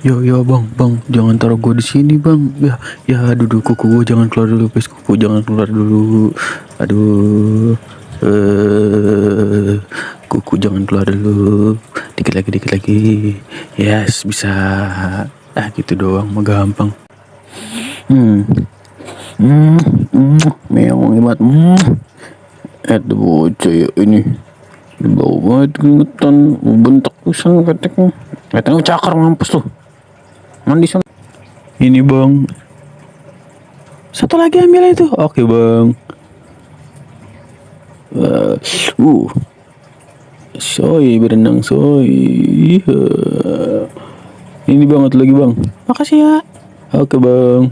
Ya bang, jangan taruh gue di sini bang. Ya, duduk kuku gue jangan keluar dulu, guys. Kuku jangan keluar dulu. Aduh, kuku jangan keluar dulu. Dikit lagi. Yes, bisa. Gitu doang, mah gampang. Meong hebat. Bocah ya ini. Bau banget keringetan, bentak pisan keteknya. Keteknya cakar mampus tuh. Mandi sana. Ini bang. Satu lagi ambil itu. Oke bang. Soy berenang soy. Ini bang, satu lagi bang. Makasih ya. Oke bang.